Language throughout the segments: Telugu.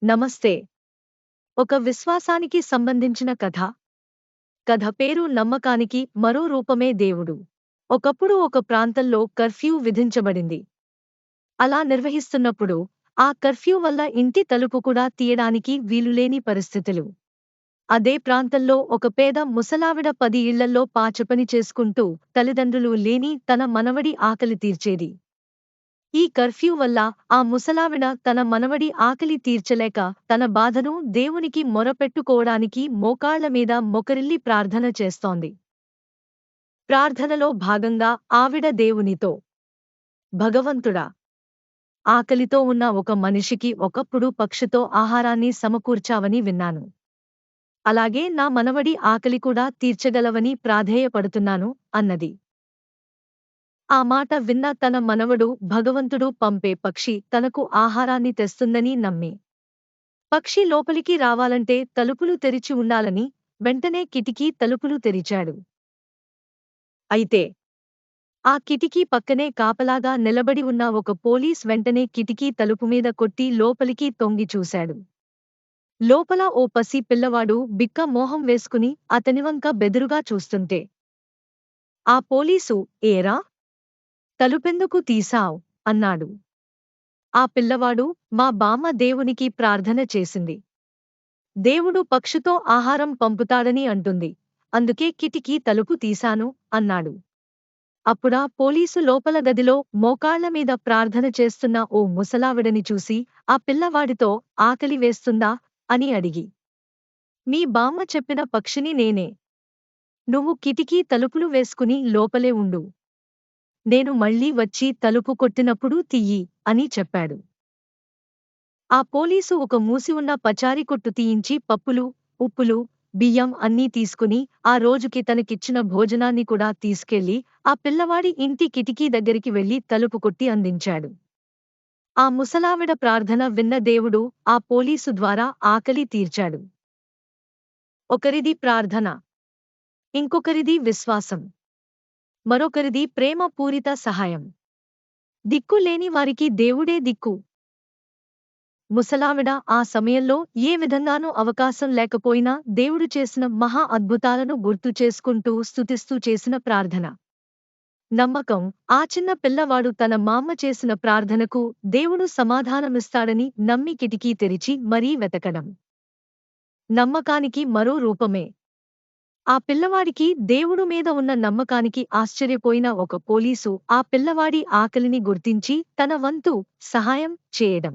నమస్తే. ఒక విశ్వాసానికి సంబంధించిన కథ. కథ పేరు నమ్మకానికి మరో రూపమే దేవుడు. ఒకప్పుడు ఒక ప్రాంతంలో కర్ఫ్యూ విధించబడింది. అలా నిర్వహిస్తున్నప్పుడు ఆ కర్ఫ్యూ వల్ల ఇంటి తలుపు కూడా తీయడానికి వీలులేని పరిస్థితులు. అదే ప్రాంతంలో ఒక పేద ముసలావిడ 10 ఇళ్లల్లో పాచిపని చేసుకుంటూ తల్లిదండ్రులు లేని తన మనవడి ఆకలి తీర్చేది. ఈ కర్ఫ్యూ వల్ల ఆ ముసలావిడ తన మనవడి ఆకలి తీర్చలేక తన బాధను దేవునికి మొరపెట్టుకోవడానికి మోకాళ్ల మీద మొకరిల్లి ప్రార్థన చేస్తోంది. ప్రార్థనలో భాగంగా ఆవిడ దేవునితో, భగవంతుడా, ఆకలితో ఉన్న ఒక మనిషికి ఒకప్పుడు పక్షితో ఆహారాన్ని సమకూర్చావని విన్నాను. అలాగే నా మనవడి ఆకలి కూడా తీర్చగలవని ప్రాధేయపడుతున్నాను అన్నది. ఆ మాట విన్న తన మనవడు భగవంతుడు పంపే పక్షి తనకు ఆహారాన్ని తెస్తుందని నమ్మి, పక్షి లోపలికి రావాలంటే తలుపులు తెరిచి ఉండాలని వెంటనే కిటికీ తలుపులు తెరిచాడు. అయితే ఆ కిటికీ పక్కనే కాపలాగా నిలబడి ఉన్న ఒక పోలీస్ వెంటనే కిటికీ తలుపు మీద కొట్టి లోపలికి తొంగి చూశాడు. లోపల ఓ పసి పిల్లవాడు బిక్క మోహం వేసుకుని అతనివంక బెదురుగా చూస్తుంటే ఆ పోలీసు, ఏరా, తలుపెందుకు తీశావ్ అన్నాడు. ఆ పిల్లవాడు, మా బామ్మ దేవునికి ప్రార్థన చేసింది. దేవుడు పక్షితో ఆహారం పంపుతాడని అంటుంది. అందుకే కిటికీ తలుపు తీశాను అన్నాడు. అప్పుడా పోలీసు లోపల గదిలో మోకాళ్ల మీద ప్రార్థన చేస్తున్న ఓ ముసలావిడని చూసి ఆ పిల్లవాడితో ఆకలి వేస్తుందా అని అడిగి, మీ బామ్మ చెప్పిన పక్షిని నేనే. నువ్వు కిటికీ తలుపులు వేసుకుని లోపలే ఉండు. నేను మళ్ళీ వచ్చి తలుపు కొట్టినప్పుడు తియ్యి అని చెప్పాడు. ఆ పోలీసు ఒక మూసి ఉన్న పచారీ కొట్టు తీయించి పప్పులు, ఉప్పులు, బియ్యం అన్నీ తీసుకుని ఆ రోజుకి తనకిచ్చిన భోజనాన్ని కూడా తీసుకెళ్లి ఆ పిల్లవాడి ఇంటి కిటికీ దగ్గరికి వెళ్లి తలుపు కొట్టి అందించాడు. ఆ ముసలావిడ ప్రార్థన విన్న దేవుడు ఆ పోలీసు ద్వారా ఆకలి తీర్చాడు. ఒకరిది ప్రార్థన, ఇంకొకరిది విశ్వాసం, మరొకరిది ప్రేమ పూరిత సహాయం. దిక్కు లేని వారికి దేవుడే దిక్కు. ముసలావిడ ఆ సమయంలో ఏ విధంగానూ అవకాశం లేకపోయినా దేవుడు చేసిన మహా అద్భుతాలను గుర్తు చేసుకుంటూ స్తుతిస్తూ చేసిన ప్రార్థన. నమ్మకం, ఆ చిన్న పిల్లవాడు తన మామ్మ చేసిన ప్రార్థనకు దేవుడు సమాధానమిస్తాడని నమ్మి కిటికీ తెరిచి మరీ వెతకడం. నమ్మకానికి మరో రూపమే. ఆ పిల్లవాడికి దేవుడు మీద ఉన్న నమ్మకానికి ఆశ్చర్యపోయిన ఒక పోలీసు ఆ పిల్లవాడి ఆకలిని గుర్తించి తన వంతు సహాయం చేయడం.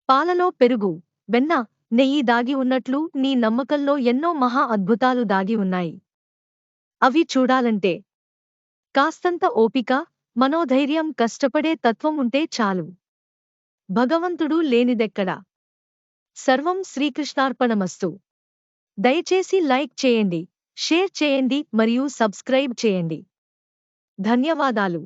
పాలలో పెరుగు, వెన్న, నెయ్యి దాగి ఉన్నట్లు నీ నమ్మకంలో ఎన్నో మహా అద్భుతాలు దాగి ఉన్నాయి. అవి చూడాలంటే కాస్తంత ఓపిక, మనోధైర్యం, కష్టపడే తత్వం ఉంటే చాలు. భగవంతుడు లేనిదెక్కడ. సర్వం శ్రీకృష్ణార్పణమస్తు. దయచేసి లైక్ చేయండి, షేర్ చేయండి మరియు సబ్స్క్రైబ్ చేయండి. ధన్యవాదాలు.